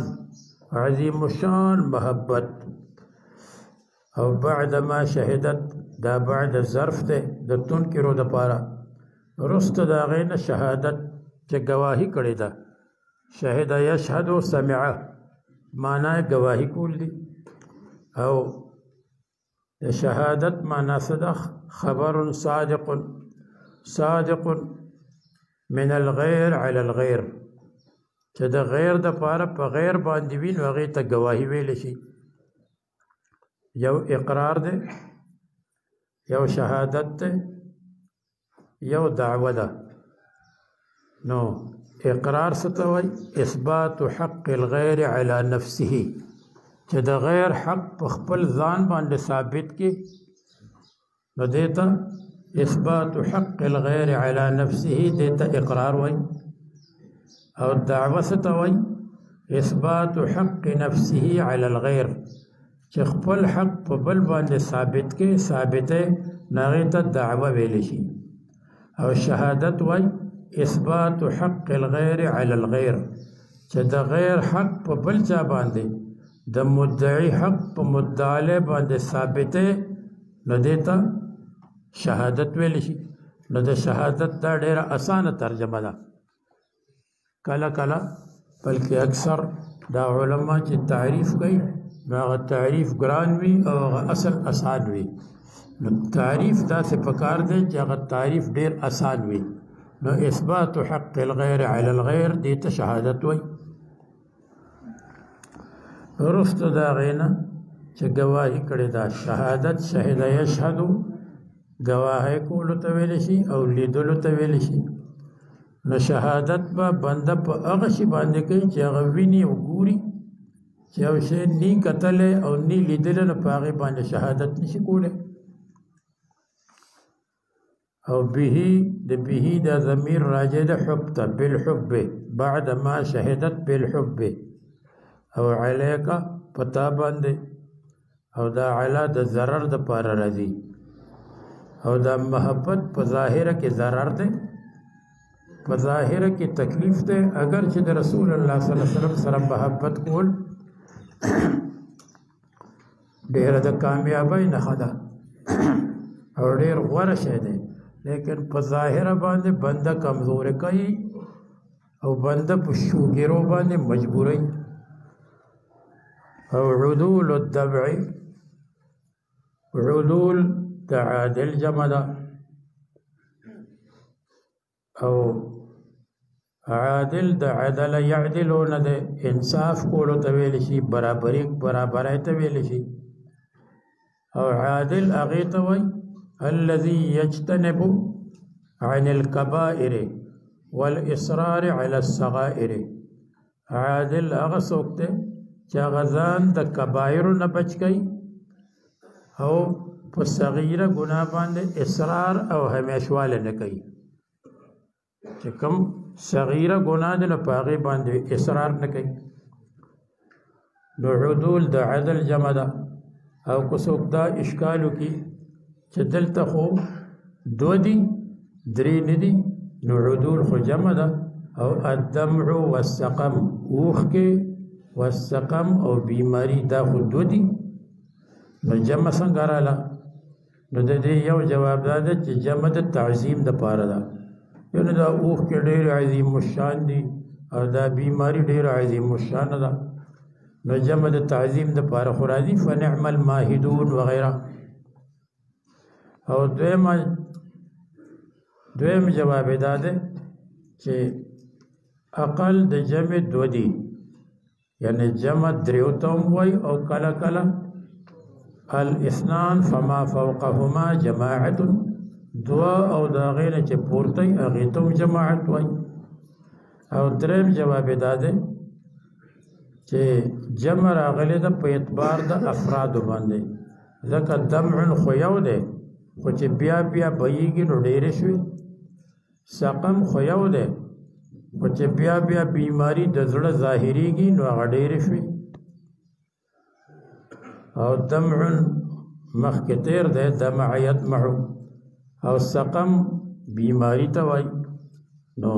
عظیم الشان محبت او بعد ما شهدت دا بعد ظرف دی د تنکرو دپاره وروسته د هغې نه شهادت چې ګواهي کړې ده شهد یشهد سمعه معنی گواهی کول دی او شهادت معنی صدق خبر صادق صادق من الغیر علی الغیر چې د غیر د پاره په غیر باندې وي نو هغې ته ګواهي ویلی شي یو اقرار دی یو شهادت دی یو دعوه ده نو اقرار ستوي اثبات حق الغير على نفسه چې د غیر حق په خپل ځان باندې ثابت کی نو دیتا اثبات حق الغير على نفسه دیتا اقرار وای او دعوه ستوي اثبات حق نفسه على الغير چې خپل حق په بل باندې ثابت کی ثابته نغې ته دعوه ویل شي او شهادت وای اثبات حق الغیر علی الغیر چې د غیر حق په بل چا باندې د مدعی حق په مدعی باندې ثابته نو دیتا شهادت ویل شي نو د شهادت دا ډیره اسانه ترجمه ده کله کله بلکې اکثر دا علما چې تعریف کوي هغه تعریف ګران وي او هغه اصل آسان وي نو تعریف داسې پکار دی چې هغه تعریف ډیر آسان وي نو اثبات حق الغیر علی الغیر دیتا شهادت وی رفت دا غینا چې گواهی کړی دا شهادت شهد یشهدو گواهی کولو ته ویل شي او لیدلو ته ویل شي نو شهادت به بنده په هغه شي باندې کوي چې هغه ویني او ګوري چې یو شی نی کتلی او نی لیدلی نو په هغې باندې شهادت نشي کولی او به دا ضمیر راجع ده حب ته بالحب بعد ما شهدت بالحب او علیکا پتا باندې او دا علا د ضرر د پاره راځي او دا محبت په ظاهره کې ضرر ده په ظاهره کې تکلیف ده اگر چې د رسول الله صلی الله علیه وسلم سره محبت کول ډېر د کامیابی نښه ده او ډېر غوره شی دی لیکن په ظاهره باندې بنده کمزور کوي او بنده په شوګیرو باندې مجبوري او عدول الدبع عدول تعادل جمدا او عادل د عدل يعدلون د انصاف کولو ته ویل شي برابرۍ ته ویل شي او عادل هغې ته وایي الذي يجتنب عن الكبائر والإصرار على الصغائر عادل هغه څوک دی چې هغه ځان د کبایرو نه بچ کوي او په صغیره ګناه باندې اصرار او همیشواله نه کوي چې کوم صغیره ګناه ده نو په هغې باندې اصرار نه کوي نو عدول د عدل جمع ده او که څوک دا اشکال وکړي چې دلته خو دو دي درې نه دي نو عدول خو جمع ده او الدمع والسقم اوښکې والسقم او بیماری دا خو دو دي نو جمع څنګه راله نو د دې یو جواب دا ده چې جمع د تعظیم دپاره ده یعنې دا اوښکې ډېر عظیم الشان دي او دا بیماری ډېر عظیم الشان ده نو جمع د تعظیم دپاره خو راځي فنعم الماهدون وغیره او دویم جواب دا ده چې اقل د جمع دو دي یعنی جمع دریو تم وای او کلا کلا الاثنان فما فوقهما جماعت دوا او داغین چې پورته هغه ته جماعت وای. او دریم جواب داده چې جمع راغلی ده په اعتبار د افراد باندې، ځکه دمع خو یو دی خو چې بیا بیا بهیږي نو ډېرې شوي، سقم خو یو دی خو چې بیا بیا بیماری د زړه ظاهریږي نو هغه ډېرې شوي. او دمع مخکې تیر دی دمع یدمع، او سقم بیماری ته وایي. نو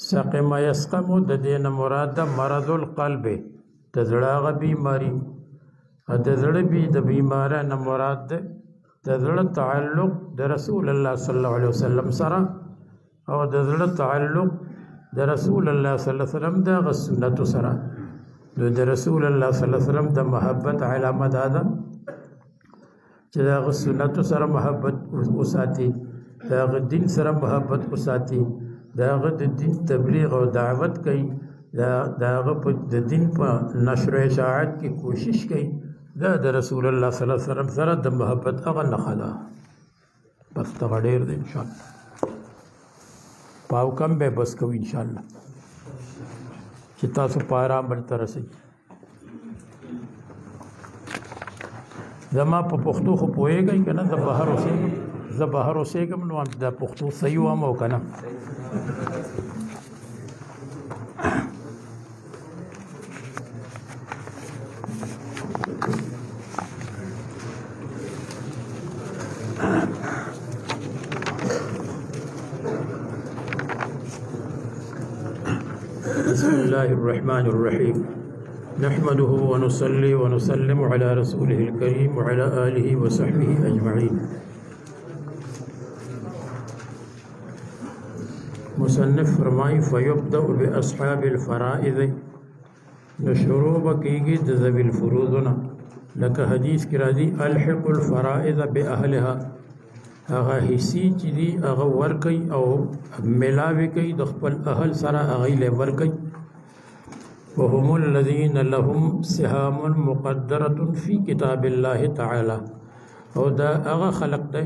سقم یسقمو د دې نه مراد ده مرض القلب، د زړه هغه بیماري. او د زړه د بیمارۍ نه مراد ده د زړه تعلق د رسول الله صلی الله علیه وسلم سره، او د زړه تعلق د رسول الله صلی الله علیه وسلم د سنت سره. نو د رسول الله صلی الله علیه وسلم د محبت علامه دا ده چې د سنت سره محبت وساتي، د دین سره محبت وساتي، داغه د دین تبلیغ او دعوت کوي، داغه د دین په نشر او اشاعت کې کوشش کوي. دا د رسول الله صلی الله علیه وسلم سره د محبت هغه نښه ده. بس دغه ډېر دی انشاءالله. پاو کم به بس کوو انشاءالله چې تاسو په ارام باندې ته رسئ. زما په پښتو خو پوهېږئ که نه؟ زه بهر اوسېږم نو دا پښتو صحیح وایم او که نه. بسم الله الرحمن الرحيم نحمده ونصلي ونسلم على رسوله الكريم وعلى آله وصحبه أجمعين. مصنف فرمائی فیبدأ بأصحاب الفرائض، نشروع بکیگی ذوی الفروضنا، لکه حدیث کی راضی الحق الفرائض بأهلها، هغه حصی چې دی هغه ورکي او ملاوي کوي د خپل اهل سره هغه له ورکي. وهم الذين لهم سهام مقدرة في كتاب الله تعالى، او دا هغه خلق دی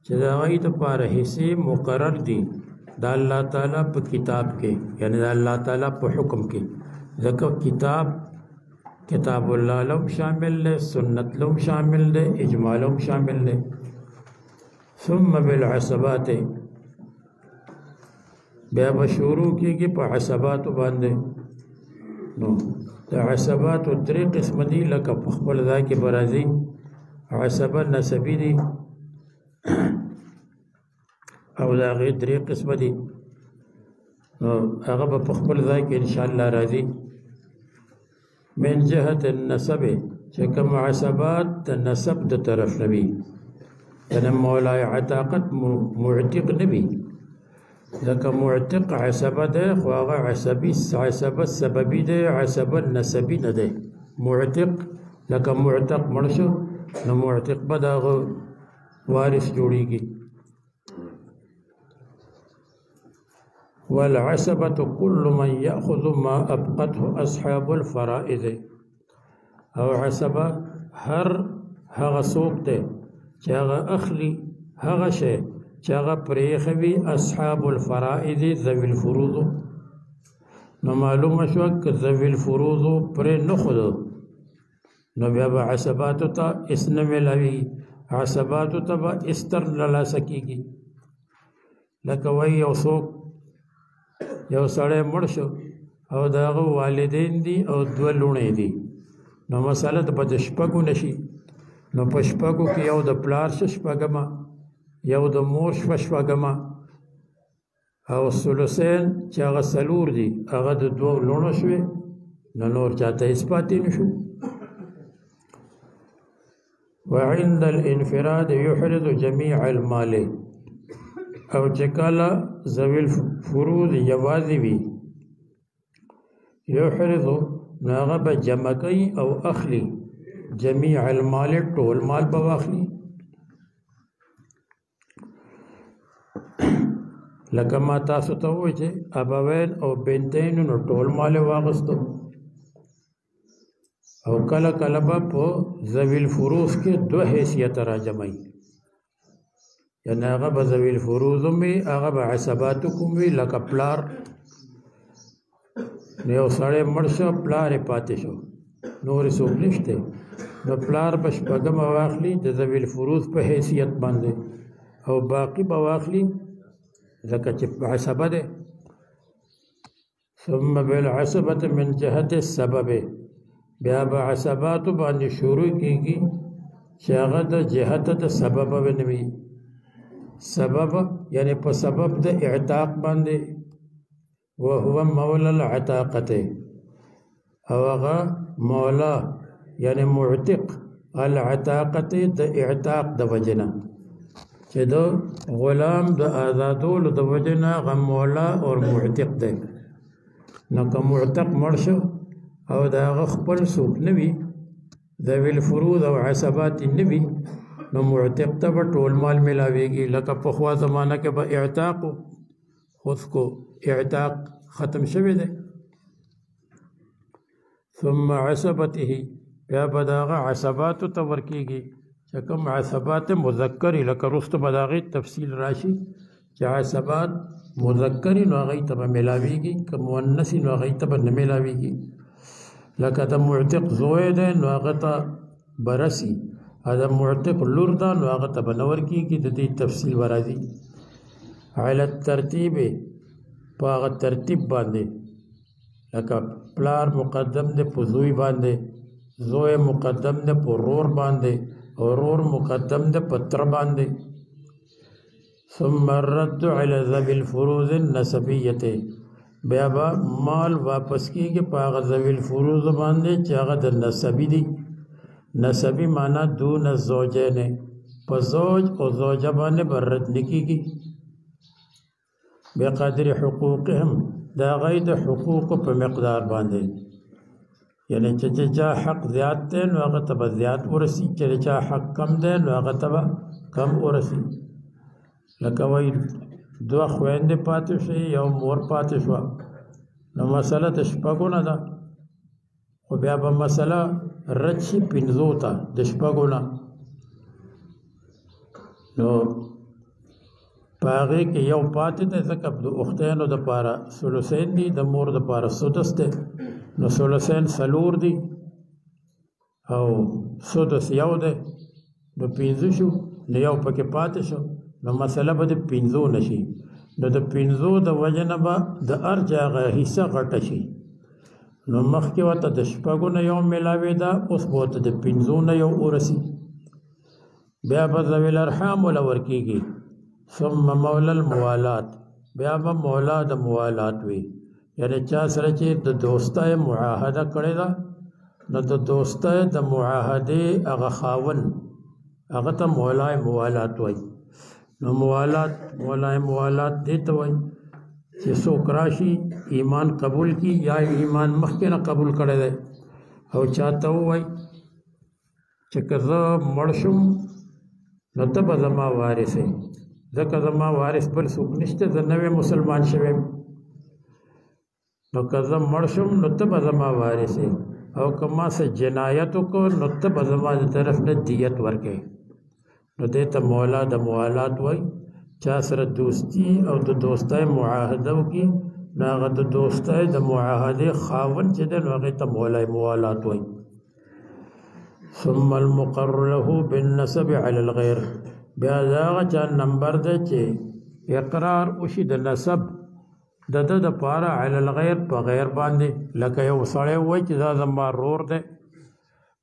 چې دا غي د پاره حصے مقرر دي د الله تعالی په کتاب کې، یعنی د الله تعالی په حکم کې. ځکه کتاب الله لهم شامل دی، سنت لهم شامل دی، اجماع لهم شامل دی. ثم بالعصبات، بیا به شروع کېږي په عصباتو باندې. نو د عصباتو درې قسم دي، لکه په خپل ځای کې به راځي. عصبه نسبي دي او د هغې درې قسمه دي، نو هغه به په خپل ځای کې انشاءالله راځي. من جهت النسب، چې کوم عصبات د نسب د طرف نه وي، یعنی مولای عتاقت معتق نه وي، ځکه معتق عصبه ده خو هغه عصبه سببي ده، عصبه نسبي نه ده. معتق لکه معتق مړ شو نو معتق به د هغه وارث جوړیږي. والعصبة كل من يأخذ ما أبقته أصحاب الفرائض، او عصبه هغه څوک دی چې هغه اخلي هغه شی چې هغه پرېښوي اصحاب الفرائض ذوي الفروض. نو معلومه شوه که ذوي الفروض پرې نه ښودو نو بیا به عصباتو ته اس نه میلاوي، عصباتو ته به استر له لاسه کېږي. لکه وایي یو سړی مړ شو او د هغه والدین دي او دوه لوڼې دي، نو مسله به د شپږو نه شي. نو په شپږو کې یو د پلار شپږمه، یو د مور شپږمه، او ثلثین چې هغه څلور دي هغه د دوه لوڼو شوې، نو نور چاته هېڅ پاتې نه شو. وعند الانفراد يحرز جميع المال، او چې کله ذوي الفروض یوازې وي يحرز نو هغه به جمع کوي او اخلي جميع المال، ټول مال به واخلي. لکه ما تاسو ته ووایي چې ابوین او بنتین نو ټول مال واغستو، او کله کله به په ذوی الفروض کې دو حیثیت راجمعي یعنی هغه به ذوی الفروض وي هغه به عصبات کوم وي لکه پلار نو یو سړی مړ شو پلار یې پاتې شو نورې څوک نشته نو پلار به شپږمه واخلي د ذوی الفروض په حیثیت باندې او باقي به واخلي ځکه چې عصبه ده ثم بالعصبة من جهة السبب بیا به عصباتو باندې شروع کیږي چې هغه د جهت د سبب ونوي سبب یعنی په سبب د اعتاق باندې وهو مولا العتاقة او هغه مولا یعنی معتق العتاقة د اعتاق د وجنه چې د غلام د آزادولو د وجنه هغه مولا او معتق دی نو که معتق مړ شو او دا هغه خپل څوک نه وي ذوی الفروض او عصبات نه وي نو معتق ته به ټول مال میلاویږي لکه پخوا زمانه کې به اعتاق خود کو اعتاق ختم شوی دی ثم عصبته بیا به د هغه عصباتو ته ورکیږي چې کوم عصبات مذکرې لکه وروسته به د هغې تفصیل راشي چې عصبات مذکرې نو هغې ته به میلاویږي که مؤنثې نو هغې ته به نه میلاویږي لکه د معتق زوی دی نو هغه ته به رسي او د معتق لور ده نو هغه ته به نه ورکېږي د دې تفصیل به راځي علی الترتیب په هغه ترتیب باندې لکه پلار مقدم دی په زوی باندې زوی مقدم دی په رور باندې او رور مقدم دی په تره باندې ثم الرد على ذوي الفروض النسبیة بیا به مال واپس کیږي په هغه ذوي الفروض باندې چې هغه د نسبی دي نسبی معنا دون الزوجین په زوج او زوجه باندې به رد نه کیږي بقدر حقوقهم دا غیر د حقوق په مقدار باندې یعنی چې چا حق زیات دی نو هغه ته به زیات ورسي چې چا حق کم دی نو هغه ته به کم ورسي لکه وایي دوه خویندې پاتې شوې یو مور پاتې شوه نو مسله د شپږو نه ده خو بیا به مسله رد شي پنځو ته د شپږو نه نو په هغې کې یو پاتې دی ځکه د اختینو دپاره ثلثین دي د مور دپاره سدس دی نو ثلثین څلور دي او سدس یو دی نو پنځه شو نو یو پکې پاتې شو نو مسله به د پنځو نشي نو د پنځو د وجه نه به د هر چا هغه حصه غټه شي نو مخکې ورته د شپږو نه یو میلاوېده اوس به ورته د پنځو نه یو ورسي بیا به ذوي الارحام وله ورکېږي ثم مولا الموالات بیا به مولا د موالات وي یعنی چا سره چې د دوستۍ معاهده کړې ده نو د دوستۍ د معاهدې هغه خاوند هغه ته مولای موالات وایي نو مولای موالات دې ته وایي چې څوک راشي ایمان قبول کی یا ایمان مخکې نه قبول کړی دی او چاته ووایي چې که زه مړ شم نو ته به زما وارث یې ځکه زما وارث بل څوک نشته زه نوی مسلمان شوی نو که زه مړ شم نو ته به زما وارث یې او که ما څه جنایت وکړو نو ته به زما د طرف نه دیت ورکوې نو دې ته مولا د موالات وایي چا سره دوستی او د دوستۍ معاهده وکړي نو هغه د دوستۍ د معاهدې خاوند چې دی نو هغې ته مولای موالات وایي ثم المقر له بالنسب على الغیر بیا د هغه چا نمبر دی چې اقرار وشي د نسب د ده دپاره علی الغیر په غیر باندې لکه یو سړی ووایي چې دا زما رور دی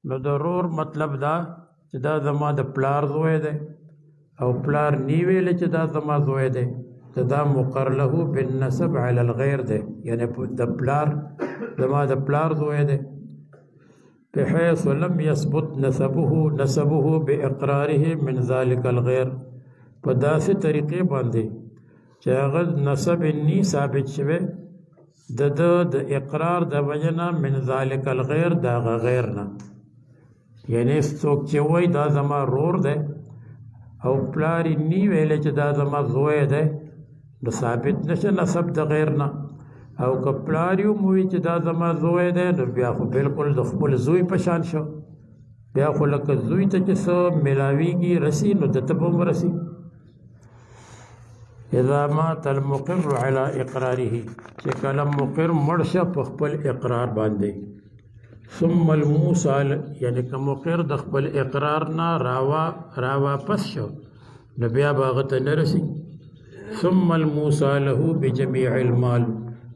نو د رور مطلب دا چې دا زما د پلار زوی دی او پلار نی ویلی چې دا زما زوی دی دا مقر له بالنسب علی الغیر دی یعنی د پلار زما د پلار زوی دی بحيث لم يثبت نسبه باقراره من ذلك الغير په داسې طریقې باندې چې هغه نسب نی ثابت شوی د اقرار د وجنه من ذلك الغير دا غیر نه یعنی څوک چې وایي دا زما رور دی او پلار نی ویلی چې دا زما زوی دی نو ثابت نشه نسب د غیر نه او که پلار یو موي چې دا زما زوی دی نو بیا خو بالکل د خپل زوی په شان شو بیا خو لکه زوی ته چې څه میلاویږي رسي نو دته به هم رسي اذا مات المقر على اقراره چې کله مقر مړ شه په خپل اقرار باندې ثم الموصى یعنی که مقر د خپل اقرار نه را واپس شو نو بیا به هغه ته نه رسي ثم الموصى له بجميع المال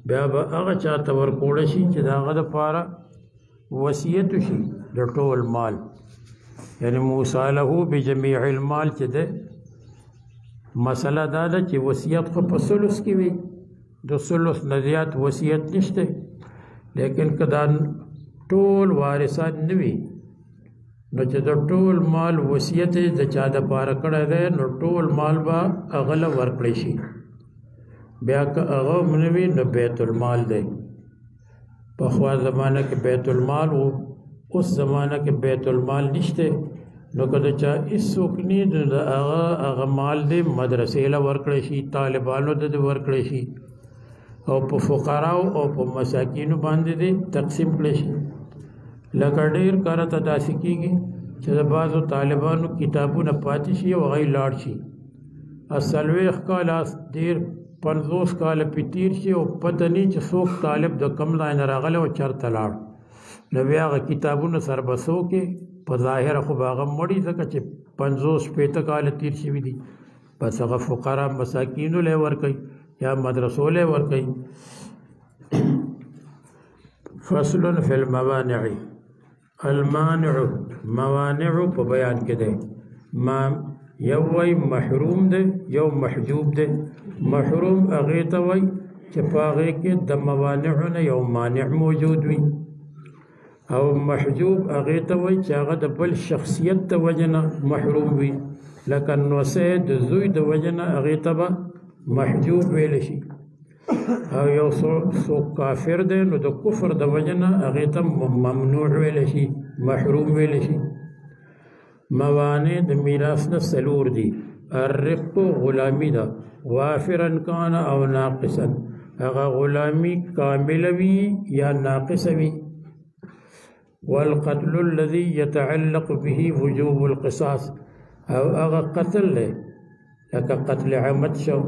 بیا به هغه چاته ورکوړه شي چې د هغه دپاره وصیت شي د ټول مال یعنی موصى له بجميع المال چې دی مسله دا ده چې وصیت خو په ثلث کې وي د ثلث نه زیات وصیت نشته لیکن که دا ټول وارثان نه وي نو چې د ټول مال وصیت د چا دپاره کړی دی نو ټول مال به هغه له ورکړی شي بیا که هغه هم نه وي نو بیت المال دی پخوا زمانه کې بیت المال و اوس زمانه کې بیت المال نشته نو که د چا هېڅوک ني نو د هغه مال دی مدرسې له ورکړی شي طالبانو ته د ورکړی شي او په فقراو او په مساکینو باندې دی تقسیم کړی شي لکه ډېر کاره ته داسې کېږي چې د بعضو طالبانو کتابونه پاتې شي او هغوی لاړ شي 40 کاله ډېر 50 کاله پې تېر شي او پته نه چې څوک طالب د کوم ځای نه راغلی او چېرته لاړ نو بیا هغه کتابونه سر به څوک په ظاهره خو به هغه مړي ځکه چې 50-60 کاله تېر شوي دي بس هغه فقرا مساکینو له ورکوي یا مدرسو له ورکوي فصل فی الموانع المانع موانع په بیان کې دی ما یو وی محروم دی یو محجوب دی محروم هغې ته وی چې په هغې کې د موانعو نه یو مانع موجود وي او محجوب هغې ته وی چې هغه د بل شخصیت د وجې نه محروم وي لکه نوسی د زوی د وجې نه هغې ته به محجوب ویلی شي او یو څوک کافر دی نو د کفر د وجې نه هغې ته ممنوع ویلی شي محروم ویلی شي موانع د میراث نه څلور دي الرق غلامي ده وافرا کان او ناقصا هغه غلامي کامله وي یا ناقصه وي والقتل الذي يتعلق به وجوب القصاص او هغه قتل له لکه قتل عمد شو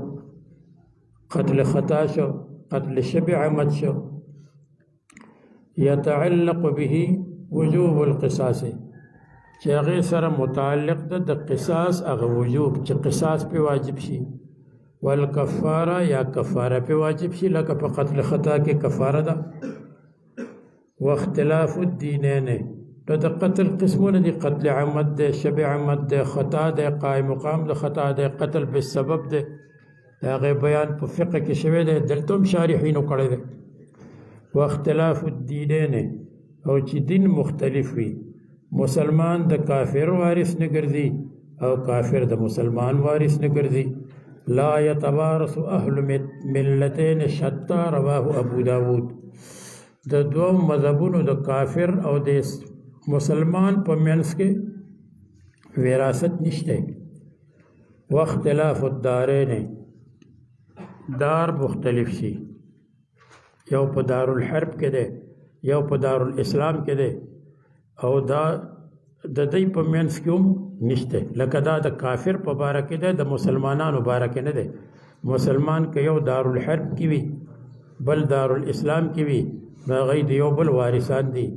قتل خطا شو قتل شبه عمد شو يتعلق به وجوب القصاص چې هغې سره متعلق ده د قصاص هغه وجوب چې قصاص پې واجب شي والکفاره یا کفاره پې واجب شي لکه په قتل خطا کې کفاره ده واختلاف الدینین نو د قتل قسمونه دي قتل عمد ده شبه عمد ده خطا ده قائم مقام ده خطا ده قتل بالسبب ده د هغې بیان په فقه کې شوی دی دلته هم شارحینو کړی دی واختلاف الدینین او چې دین مختلف وي مسلمان د کافر وارث نه ګرځي او کافر د مسلمان وارث نه ګرځي لا يتوارث اهل ملتين شتى رواه ابو داود د دوه مذهبونو د کافر او د مسلمان په منځ کې وراثت نشته واختلاف الدارین دار مختلف شي یو په دارالحرب کې دی یو په دارالاسلام کې دی او دا د دې په منځ کې هم نشته لکه دا د کافر په باره کې دی د مسلمانانو باره کې نه دی مسلمان که یو دارالحرب کې وي بل دارالاسلام کې وي نو هغوی د یو بل وارثان دي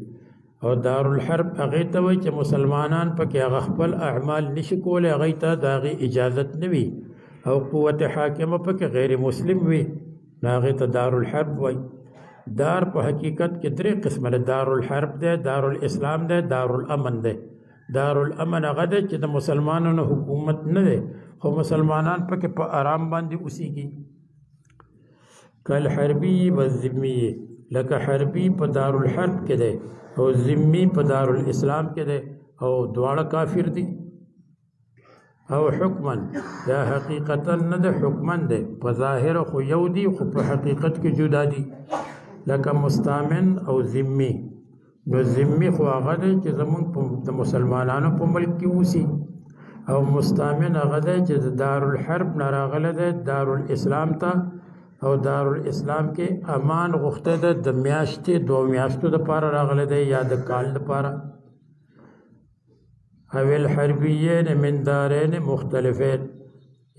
او دارالحرب هغې ته وایي چې مسلمانان پکې هغه خپل اعمال نشي کولی هغوی ته د هغې اجازت نه وي او قوت حاکمه پکې غیر مسلم وي نو هغې ته دارالحرب وایي دار په حقیقت کې درې قسمه ده دارالحرب دی دارالاسلام دی دارالامن دی دارالامن هغه دی چې د مسلمانانو حکومت نه دی خو مسلمانان پکې په آرام باندې اوسیږي کل حربي و ذمي لکه حربي په دارالحرب کې دی او ذمي په دارالاسلام کې دی او دواړه کافر دي او حکما یا حقیقتا نه ده حکما ده په ظاهر خو یو دي خو په حقیقت کې جدا دي لکه مستامن او ذمي نو ذمي خو هغه دی چې زمونږ د مسلمانانو په ملک کې اوسي او مستامن هغه دی چې د دارالحرب نه راغلی دی دارالاسلام ته او دارالاسلام کې امان غوښته ده د میاشتې 2 میاشتو دپاره راغلی دی یا د کال دپاره او الحربیین من دارین مختلفین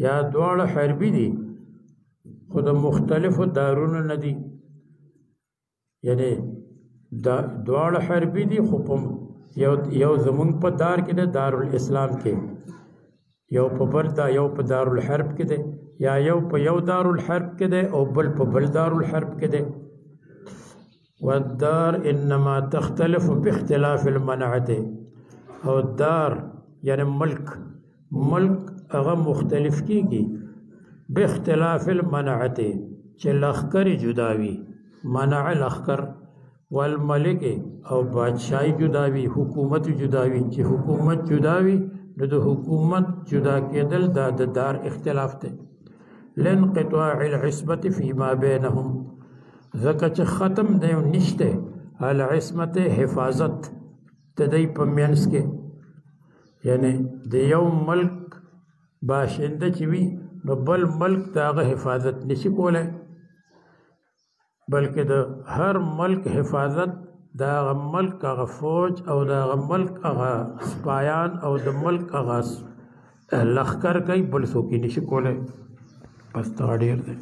یا دواړه حربي دي خو د مختلفو دارونو نه دي یعنی دواړه حربي دي خو په یو زمونږ په دار کې ده دارالاسلام کې یو په بل یو په دارالحرب کې ده یا یو په یو دارالحرب کې ده او بل په بل دارالحرب کې ده والدار انما تختلف باختلاف المنعت او دار یعنی ملک هغه مختلف کیږي باختلاف المنعت چې لخکر جداوي منع لخکر والملک او بادشاہی جداوي حکومت جداوي چې حکومت جداوي نو د حکومت جدا کېدل دا د دار اختلاف دی لانقطاع العصمت فيما بينهم ځکه چې ختم دی نشته العصمت حفاظت د دوی په منځ کې یعنی د یو ملک باشنده چې وي نو بل ملک د هغه حفاظت نشي کولی بلکې د هر ملک حفاظت د هغه ملک هغه فوج او د هغه ملک هغه سپایان او د ملک هغه لښکر کوي بل څوک یې نشي کولی بس دا ډېر دی